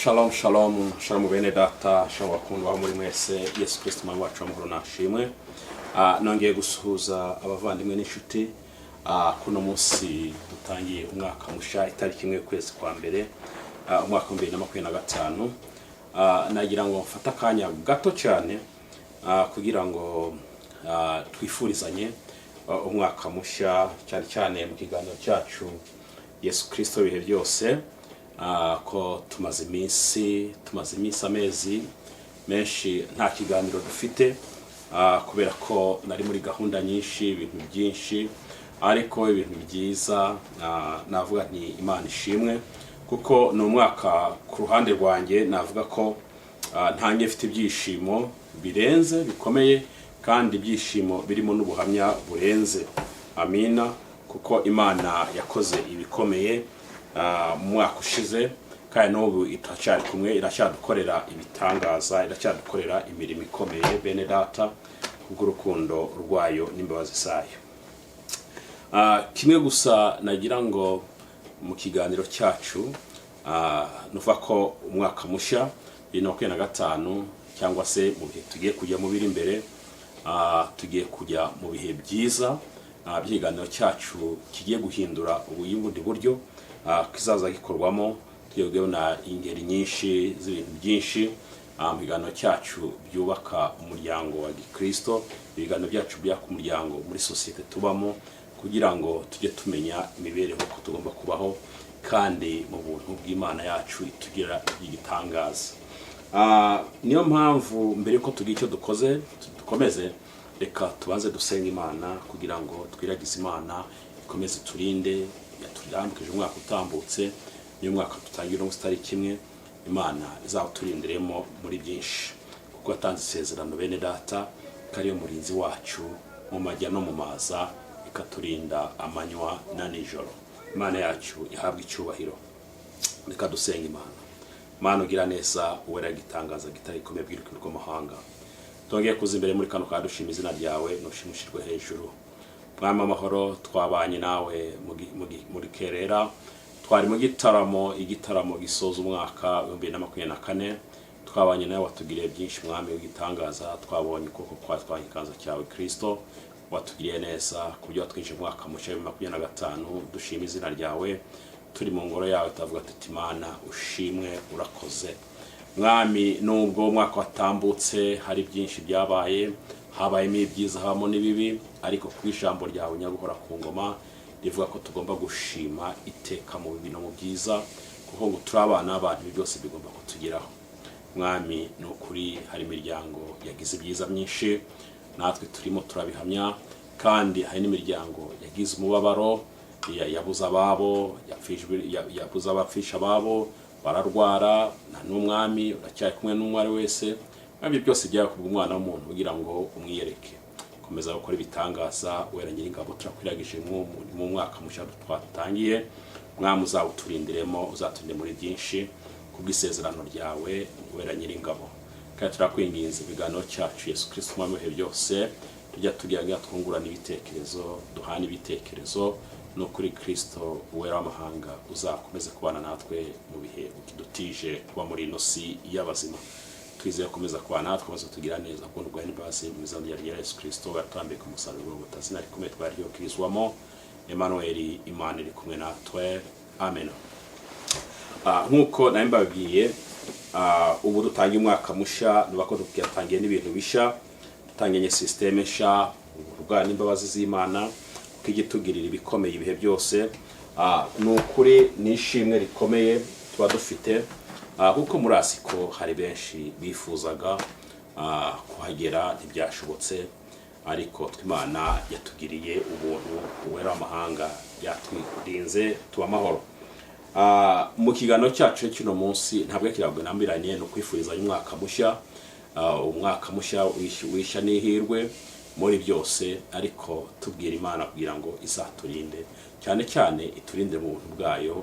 Shalom shalom shalom bene data shalom bakundwa muri mwese Yesu Kristo mwami wacu amahoro nashimwe. Nongeye gusuhuza abavandimwe n'inshuti kuno munsi dutangiye umwaka musha itariki 1 kwezi kwa mbere umwaka 2025. Nagira ngo mfata kanya gato cyane kugira ngo twifurizanye umwaka musha cyane cyane mu kiganiro cyacu Yesu Kristo bihe byose. Ko tumaze iminsi amezi menshi nta kiganiro dufite kubera ko nari muri gahunda nyinshi ibintu byinshi, ariko ibintu byiza navuga nti Imana ishimwe kuko ni umwaka ku ruhande rwanjye navuga ko ntangiye mfite ibyishimo birenze bikomeye kandi ibyishimo birimo n'ubuhamya burenze. Amina, kuko Imana yakoze ibikomeye mu mwaka ushize kandi n'ubu itacyari kumwe, iracyadukorera ibitangaza, iracyadukorera imirimo ikomeye bene data kubw'urukundo rwayo n'imbabazi zayo. Kimwe gusa nagira ngo mu kiganiro cyacu nuva ko umwaka mushya 2025 cyangwa se mu bihe tugiye kujya mu biri imbere, tugiye kujya mu bihe byiza by'ikiganiro cyacu kigiye guhindura ubundi buryo kizaza gikorwamo. Tugiye na ingeri nyinshi z'ibintu byinshi mu biganiro cyacu byubaka umuryango wa Gikristo, ibiganiro byacu byaka umuryango muri societe tubamo, kugira ngo tujye tumenya imibereho ko tugomba kubaho kandi mu buntu bw'Imana yacu itugira igitangaza. Niyo mpamvu mbere ko tugira icyo dukomeze, reka tubanze dusenga Imana kugira ngo twiragize Imana ikomeze turinde, yaturambikije umwaka utambutse, niyo mwaka tutangira no stari kimwe. Imana izaturindiremo muri byinshi kuko atanze isezerano bene data kariyo murinzi wacu mu majya no mu maza, ikaturinda amanywa na nijoro. Imana yacu ihabwa icyubahiro. Reka dusenga Imana. Imana ugira neza, uwera gitangaza gitari komeye bw'irukiro rw'amahanga, tongeye kuza imbere muri kano kadushima izina ryawe nushimushirwe hejuru. Mwami amahoro, twabanye nawe muri kerera, twari mu igitaramo gisoza umwaka 2024. Twabanye nawe, watugiriye byinshi mwami w'igitangaza, twabonye ukoko twatwaye ikanza cyawe Kristo, watugiriye neza kubyo watwinje umwaka mushya 2025. Dushima izina ryawe, turi mu ngoro yawe tavuga tuti Imana ushimwe, urakoze mwami. Nubwo umwaka watambutse hari byinshi byabaye, habayemo ibyiza habamo n'ibibi, ariko ku ijambo ryawe nyaguhora ku ngoma rivuga ko tugomba gushima iteka mu bibi no mu byiza, kuko ngo turabana abantu byose bigomba kutugeraho. Mwami no kuri hari imiryango yagize ibyiza myinshi, natwe turimo turabihamya, kandi hari n'imiryango yagize umubabaro, yabuze ababo, yabuze abapfisha ababo, bararwara. Na n'umwami uracyari kumwe n'umwari wese, kandi byose byakubwa umwana w'umuntu kugira ngo umwiyereke. Komeza gukora ibitangaza, wera nyiringabo turakwiragije mu mwaka mushya twatangiye. Mwami uzawuturindiremo, uzaturinde muri byinshi kubw'isezerano ryawe wera nyiringabo. Kandi turakwinginze ibiganiro cyacu Yesu Kristo mwami w'ibihe byose, tujya tugira twungurana ibitekerezo, duhana ibitekerezo no kuri Kristo wera w'amahanga uzakomeze kubana natwe mu bihe ukidutije kuba muri ino si y'abazima. Twizeye komeza kubana natwe, komeza tugira neza kuko ndwaye n'ibase mu izina rya Yesu Kristo batambika umusaruro w'ubutazina ari kumwe twaryo kirizwamo. Emmanuel, Imana iri kumwe natwe. Amen. Nkuko nambabwiye, ubu dutangiye umwaka musha, nubako tugitangiye n'ibintu bisha, dutangiye systeme sha, urugana n'imbabazi z'Imana kigitugirira ibikomeye ibihe byose. Nukuri nishimwe rikomeye tuba dufite, kuko murasiko hari benshi bifuzaga kuhagera ntibyashobotse, ariko tw'Imana yatugiriye ubuntu, uwera amahanga yatwirinze tuba amahoro. Mu kiganiro cyacu kino munsi ntabwo kirabwe nambiranye no kwifuriza umwaka mushya, umwaka mushya wisha n'ihirwe muri byose, ariko tubwira Imana kugira ngo izaturinde, cyane cyane iturinde mu buntu bwayo.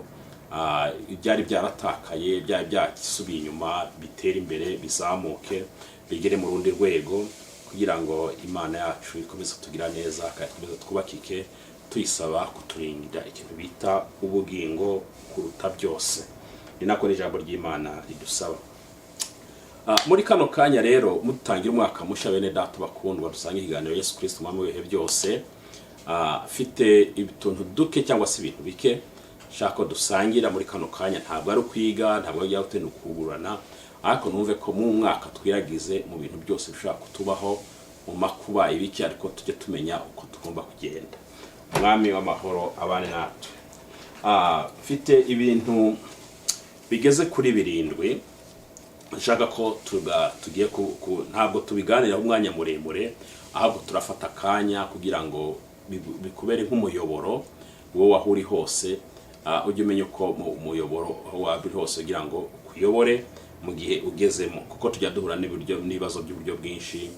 Ibyari byaratakaye, byari byasubiye inyuma, bitera imbere, bizamuke, bigere mu rundi rwego, kugira ngo Imana yacu ikomeze kutugira neza kandi ikomeze twubakike, tuyisaba kuturinda ikintu bita ubugingo kuruta byose. ni nako n'ijambo ry'Imana ridusaba. Muri kano kanya rero mutangira umwaka musha bene data bakundwa dusanga ikiganiro Yesu Kristo umwami w'ibihe byose, afite ibituntu duke cyangwa se ibintu bike shaka dusangira muri kano kanya. Ntabwo ari kwiga, ntabwo ari gutenda kuburana, ariko numve ko mu mwaka twiragize mu bintu byose bishaka kutubaho mu makuba ibiki, ariko tujye tumenya uko tugomba kugenda. Umwami w'amahoro abane natwe. Mfite ibintu bigeze kuri 7 nshaka ko tugiye ntabwo tubiganiraho umwanya muremure, ahubwo turafata akanya kugira ngo bikubere nk'umuyoboro wowe wahuri hose. Ujye umenya uko umuyoboro wabiri hose kugira ngo ukuyobore mu gihe ugezemo, kuko tujya duhura n'ibibazo by'uburyo bwinshi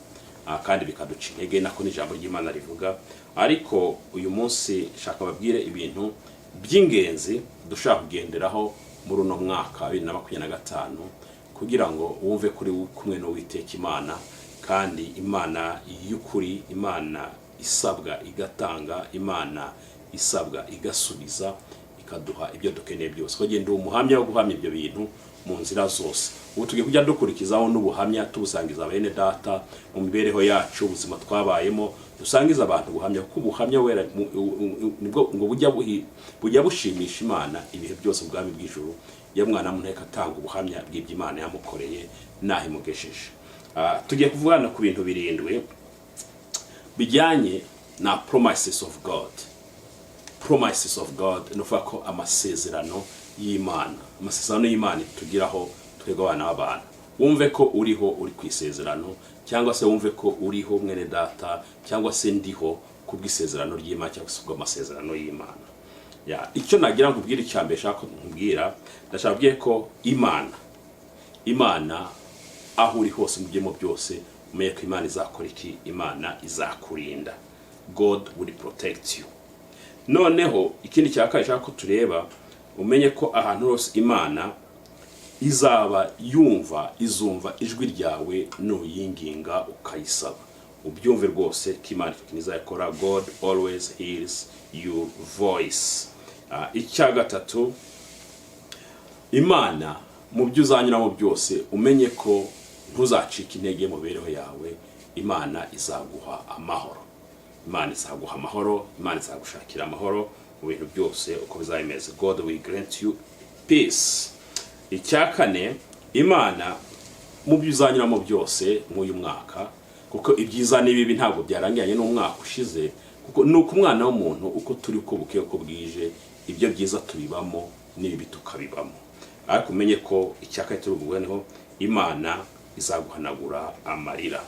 kandi bikaduca intege, nako n'ijambo ry'Imana rivuga. Ariko uyu munsi shaka babwire ibintu by'ingenzi dushaka kugenderaho muri uno mwaka 2025 kugira ngo wumve kuri kumwe n'Uwiteka Imana, kandi Imana y'ukuri, Imana isabwa igatanga, Imana isabwa igasubiza, ikaduha ibyo dukeneye byose. Kugenda umuhamya wo guhamya ibyo bintu mu nzira zose. Ubu tugiye kujya dukurikizaho n'ubuhamya tubusangiza bene data mu mibereho yacu, ubuzima twabayemo, dusangiza abantu guhamya, kuko ubuhamya wera nibwo ngo bujya bushimisha Imana ibihe byose ubwami bw'ijuru. Ya mwana muntu atanga ubuhamya bw'ibyo Imana yamukoreye naho imugesheje. Tugiye kuvugana ku bintu 7 bijyanye na promises of God. Promises of God no fako amasezerano y'Imana. Amasezerano y'Imana tugiraho twego bana b'abantu. Wumve ko uriho uri kwisezerano, cyangwa se wumve ko uriho mwene data, cyangwa se ndiho kubwisezerano ry'Imana, cyangwa se amasezerano y'Imana. Icyo nagira ngo ubwire cyambere shaka nkubwira, ndashaka ko Imana aho uri hose mu byose umenye ko Imana izakora iki, Imana izakurinda. God will protect you. Noneho ikindi cyaka shaka ko tureba, umenye ko ahantu hose Imana izaba izumva ijwi ryawe nuyinginga ukayisaba. Ubyumve rwose ko Imana izakora. God always hears your voice. Icya gatatu, Imana mu byo uzanyuramo byose umenye ko ntuzacika intege mu bereho yawe. Imana izaguha amahoro. Imana izaguha amahoro, Imana izagushakira amahoro mu bintu byose uko bizabimeze. God will grant you peace. Icya kane, Imana mu byo uzanyuramo byose mu mwaka, kuko ibyiza n'ibibi ntabwo byarangiranye n'umwaka ushize, kuko nuko umwana w'umuntu uko turi uko buke uko bwije, ibyo byiza tubibamo n'ibibi tukabibamo. Ariko umenye ko icyaka turubugweneho, Imana izaguhanagura amarira.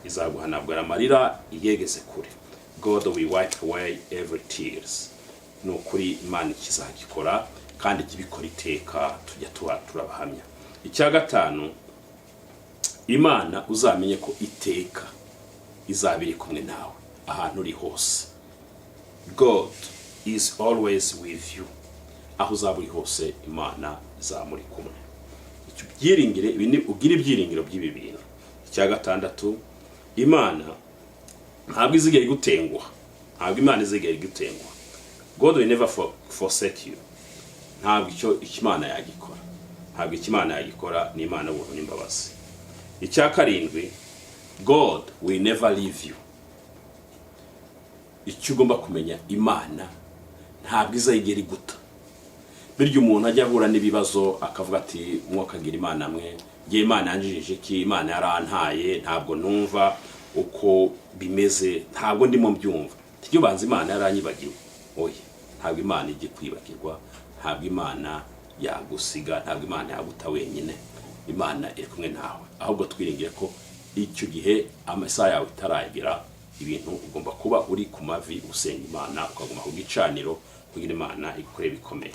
Izaguhanagura amarira iyegeze kure. God will wipe away every tears. Nukuri Imana ikizagikora kandi kibikora iteka, tujya turabahamya. Icya gatanu, Imana uzamenye ko iteka izabiri kumwe nawe ahantu uri hose. God is always with you. Aho uzaburi hose Imana izamuri kumwe. Icyo byiringire, ugira ibyiringiro by'ibi bintu. Icya gatandatu, Imana ntabwo izigera gutenguha. Ntabwo Imana izigera gutenguha. God will never forsake you. Ntabwo icyo Imana yagikora. Ntabwo Imana yagikora, ni Imana ubuntu n'imbabazi. Icya karindwi, God will never leave you. Icyo ugomba kumenya, Imana ntabwo izayigera guta. Biryo umuntu ajya ahura n'ibibazo akavuga ati mwokagira Imana mwe, ngiye Imana yanjije iki, Imana yarantaye, ntabwo numva uko bimeze, ntabwo ndimo mbyumva. Tijyo banza Imana yaranyibagiwe. Oya, ntabwo Imana ije kwibagirwa, ntabwo Imana yagusiga, ntabwo Imana yaguta wenyine. Imana iri kumwe nawe. Ahubwo twiringiye ko icyo gihe amasaha yawe itaragera, ibintu ugomba kuba uri ku mavi usenga Imana, ukaguma ku gicaniro kugira Imana ikore bikomeye.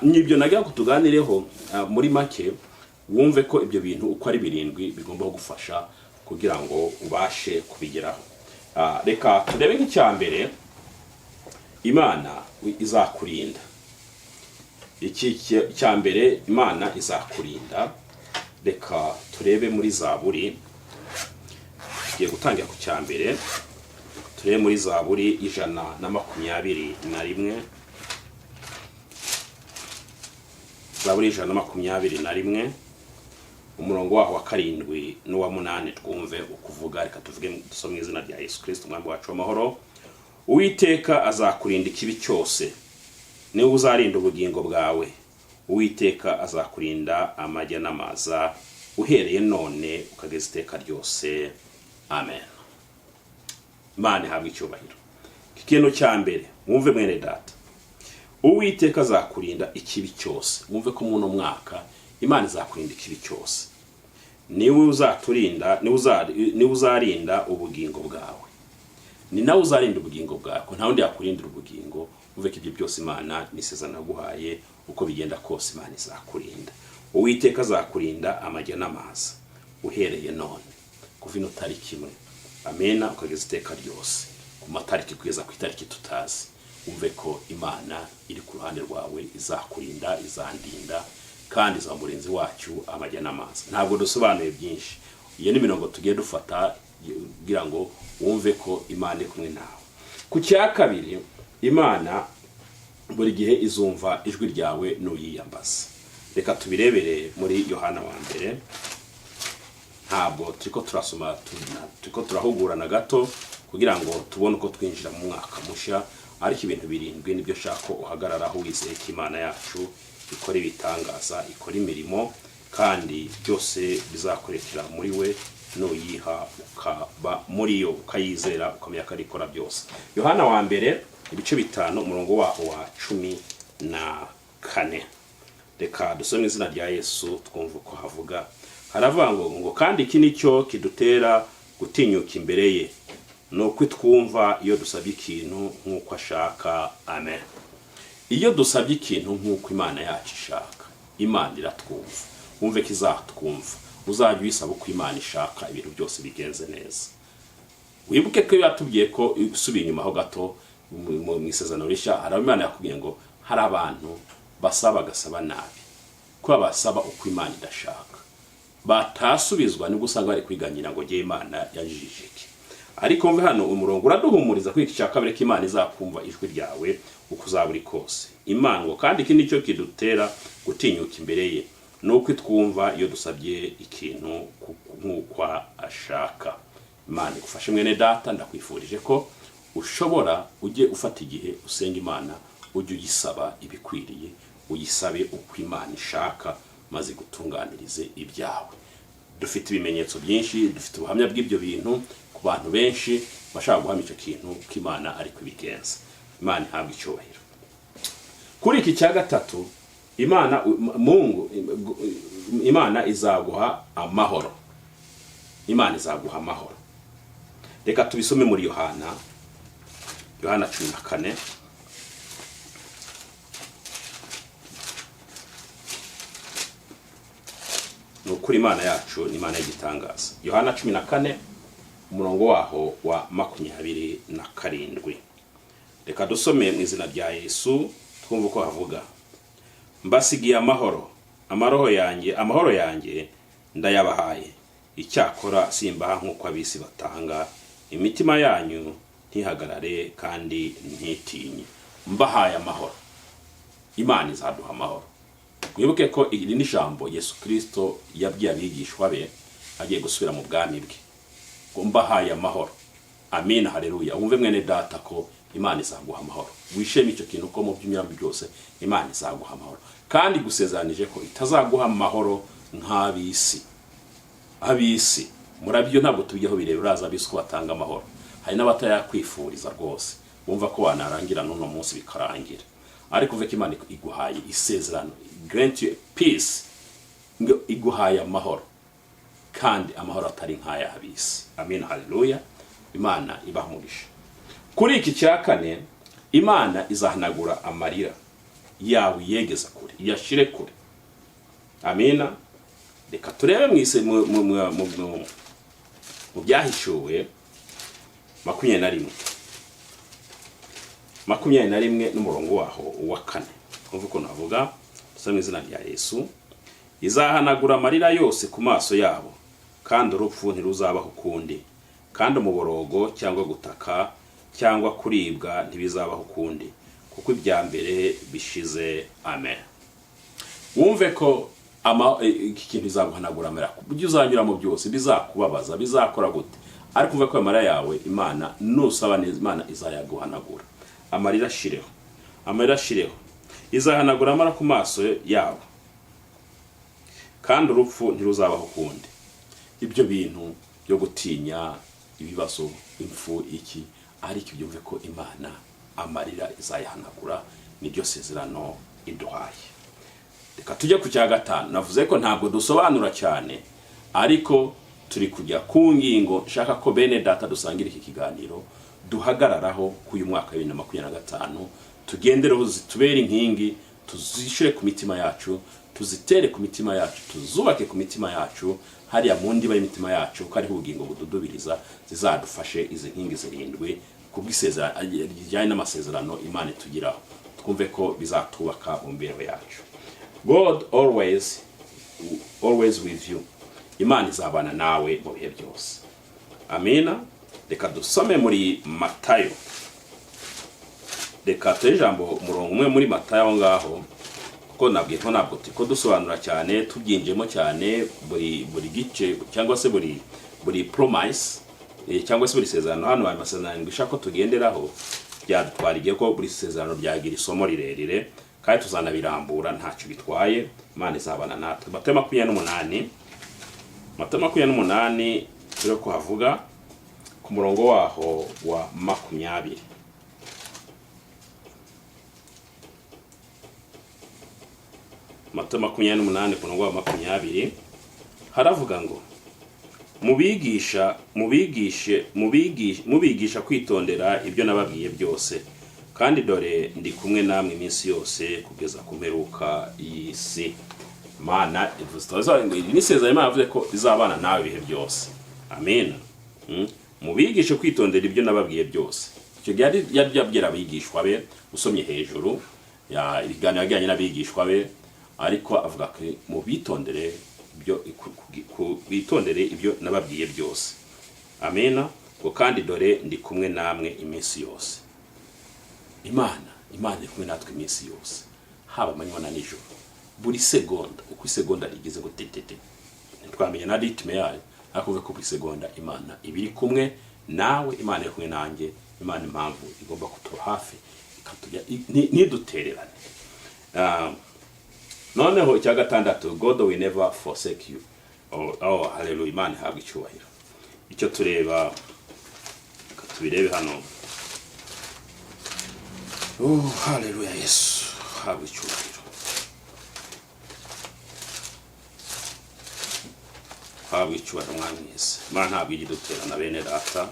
Nibyo nagira ko tuganireho muri make, wumve ko ibyo bintu uko ari 7 bigomba gufasha kugira ngo ubashe kubigeraho. Reka turebe nk'icyambere, Imana izakurinda. Iki cyambere, Imana izakurinda. Reka turebe muri Zaburi. Tugiye gutangira ku cyambere, turebe muri Zaburi 121. Zaburi 121 umurongo waho wa 7 n'uwa 8 twumve ukuvuga. Reka tuvuge dusome izina rya Yesu Kristo umwami wacu w'amahoro. Uwiteka azakurinda ikibi cyose, niwe uzarinda ubugingo bwawe. Uwiteka azakurinda amajya n'amaza, uhereye none ukageza iteka ryose. Amen. Imana ihabwe icyubahiro. Ikintu cya mbere mwumve mwene data, Uwiteka azakurinda ikibi cyose. Mwumve ko muno mwaka Imana izakurinda ikibi cyose. Niwe uzaturinda, niwe uzarinda ubugingo bwawe. Ni nawe uzarinda ubugingo bwawe, nta wundi yakurindira ubugingo. Mwumve ko ibyo byose Imana nisezerano yaguhaye, uko bigenda kose Imana izakurinda. Uwiteka azakurinda amajya n'amaza, uhereye none kuva ino tariki imwe, amena, ukageza iteka ryose. Ku matariki kugeza ku itariki tutazi, umve ko Imana iri ku ruhande rwawe, izakurinda, izandinda, kandi izamurinzi wacu amajya n'amaza. Ntabwo dusobanuye byinshi, iyo ni mirongo tugiye dufata kugira ngo wumve ko Imana iri kumwe nawe. Ku cya kabiri, Imana buri gihe izumva ijwi ryawe n'uyiyambaza. Reka tubirebere muri Yohana wa mbere. Ntabwo turiko turasoma, turiko turahugurana gato kugira ngo tubone uko twinjira mu mwaka mushya. Ariko ibintu 7 nibyo shako uhagararaho wizeye ko Imana yacu ikora ibitangaza, ikora imirimo, kandi byose bizakorekera muri we n'uyiha ukaba muri yo, ukayizera, ukamenya ko arikora byose. Yohana wa mbere ibice 5 umurongo waho wa 14. Reka dusome izina rya Yesu twumva uko havuga. Haravuga ngo kandi iki nicyo kidutera gutinyuka imbere ye, nuko twumva iyo dusabye ikintu nk'uko ashaka. Amen. Iyo dusabye ikintu nk'uko Imana yacu ishaka, Imana iratwumva. Wumve ko izatwumva. Uzajya uyisaba uko Imana ishaka, ibintu byose bigenze neza. Wibuke ko yatubwiye ko usubira inyuma ho gato mu isezerano rishya, hari Imana yakubwiye ngo hari abantu basaba gasaba nabi, ko basaba uko Imana idashaka, batasubizwa nibwo usanga bari kwiganyira ngo giye Imana yajijike. Ariko mve hano umurongo uraduhumuriza ko iki cya kabiri ko Imana izakumva ijwi ryawe uko uzaburi kose. Imana ngo kandi iki nicyo kidutera gutinyuka imbere ye, nuko twumva iyo dusabye ikintu nk'uko ashaka. Imana igufashe mwene data, ndakwifurije ko ushobora ujye ufata igihe usenga Imana, ujye uyisaba ibikwiriye, uyisabe uko Imana ishaka, maze gutunganirize ibyawe. Dufite ibimenyetso byinshi, dufite ubuhamya bw'ibyo bintu ku bantu benshi bashaka guhamya icyo kintu ko Imana ari kubigenza. Imana ihabwe icyubahiro. Kuri iki cya gatatu, Imana izaguha amahoro. Imana izaguha amahoro. Reka tubisome muri Yohana 14. Nukuri Imana yacu ni Imana y'igitangaza. Yohana 14 umurongo waho wa 27. Reka dusome mu izina rya Yesu twumva uko havuga. Mbasigiye amahoro, amahoro yanjye ndayabahaye. Icyakora simbaha nk'uko abisi batanga. Imitima yanyu ntihagarare kandi ntitinye. Mbahaye amahoro. Imana izaduha amahoro. Mwibuke ko iri ni ijambo Yesu Kristo yabwiye abigishwa be agiye gusubira mu bwami bwe. Ngo mbahaye amahoro. Amina, haleluya. Wumve mwene data ko Imana izaguha amahoro. Wisheme icyo kintu ko mu by'imyambi byose Imana izaguha amahoro. Kandi gusezeranije ko itazaguha amahoro nk'abisi. Abisi murabyo ntabwo tujyaho bireba, uraza abisi ko batanga amahoro. Hari n'abatayakwifuriza rwose, bumva ko wanarangira n'uno munsi bikarangira. Ariko uve ko Imana iguhaye isezerano, grant you peace, ngo iguhaye amahoro, kandi amahoro atari nk'aya abisi. Amen, haleluya. Imana ibahumurisha. Kuri iki cya kane, Imana izahanagura amarira yawe, yegeza kure, yashire kure. Amina. Reka turebe mwise mu byahishuwe 21 n'umurongo waho wa 4. Twumva uko navuga, dusome izina rya Yesu. Izahanagura amarira yose ku maso yabo, kandi urupfu ntiruzabaho ukundi, kandi umuborogo cyangwa gutaka cyangwa kuribwa ntibizabaho ukundi, kuko ibya mbere bishize. Amen. wumve ko iki kintu izaguhanagura amarira, buryo uzanyura mu byose bizakubabaza, bizakora gute, ariko umve ko amarira yawe Imana nusaba neza Imana izayaguhanagura. Amarira ashireho, amarira ashireho, izahanagura amara ku maso yabo, kandi urupfu ntiruzabaho kundi. Ibyo bintu byo gutinya ibibazo, impfu, iki, ariko byumve ko Imana amarira izayahanagura, nibyo sezerano iduhaye. Reka tujye ku cya gatanu. Navuze ko ntabwo dusobanura cyane, ariko turi kujya ku ngingo nshaka ko bene data dusangira iki kiganiro duhagararaho ku uyu mwaka wa 2025, tugendereho zitubera inkingi, tuzishyire ku mitima yacu, tuzitere ku mitima yacu, tuzubake ku mitima yacu, hariya mu ndiba y'imitima yacu ko ariho ubugingo bududubiriza, zizadufashe izi nkingi zirindwi kubwisezerano rijyanye n'amasezerano Imana itugiraho, twumve ko bizatubaka mu mibereho yacu. God always with you. Imana izabana nawe mu bihe byose. Amina. Reka dusome muri Matayo. Reka tuye ijambo umurongo umwe muri Matayo ngaho, kuko nabwiye ko ntabwo tiko dusobanura cyane, tubyinjemo cyane buri gice, cyangwa se buri promise, cyangwa se buri sezerano. Hano hari amasezerano ngishaka ko tugenderaho, byadutwariye ko buri sezerano byagira isomo rirerire, kandi tuzanabirambura ntacyo bitwaye. Imana izabana natwe. Matayo 28, Matayo 28 turi ko havuga ku murongo waho wa 20. Matayo 28 ku murongo wa 20 haravuga ngo mubigisha kwitondera ibyo nababwiye byose, kandi dore ndi kumwe namwe iminsi yose kugeza ku mperuka y'isi. Imana nisezerano Imana yavuze ko izabana nawe ibihe byose. Amen. Mubigishe kwitondera ibyo nababwiye byose. Icyo yari yabwira abigishwa be, usomye hejuru ya ibiganiro bijyanye n'abigishwa be, ariko avuga ko mubitondere ibyo nababwiye byose. Amen. Ngo kandi dore ndi kumwe namwe iminsi yose. Imana iri kumwe natwe iminsi yose, haba amanywa na nijoro, buri segonda, uko isegonda rigeze ngo tetete, ntitwamenya na ritme yayo, ariko uvuga ko buri segonda Imana ibiri kumwe nawe, Imana iri kumwe nanjye. Imana impamvu igomba kutuba hafi, ikatujya ntidutererane. Noneho icya gatandatu, God will never forsake you. Oh hallelujah, Imana ihabwa icyubahiro. Icyo tureba, tubirebe hano. Oh hallelujah, Yesu habwa icyubahiro, habwa icyubahiro mwami Yesu. Imana ntabwo igiduterana bene data,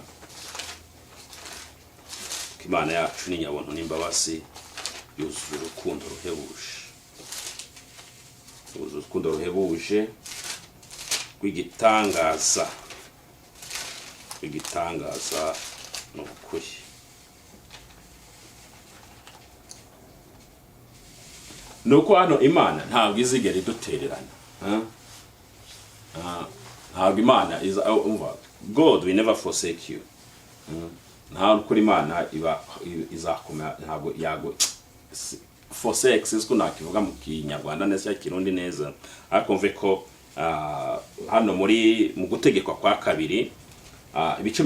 Imana yacu ni nyabuntu n'imbabazi, yuzuye urukundo ruhebuje, rw'igitangaza n'ukuri. Nuko hano Imana ntabwo izigera idutererana. Ntabwo Imana God will never forsake you. Ntabwo kuri Imana izakoma, ntabwo yago forsake siko nakivuga mu Kinyarwanda neza Kirundi neza, ariko mve ko hano mu gutegekwa kwa kabiri ibice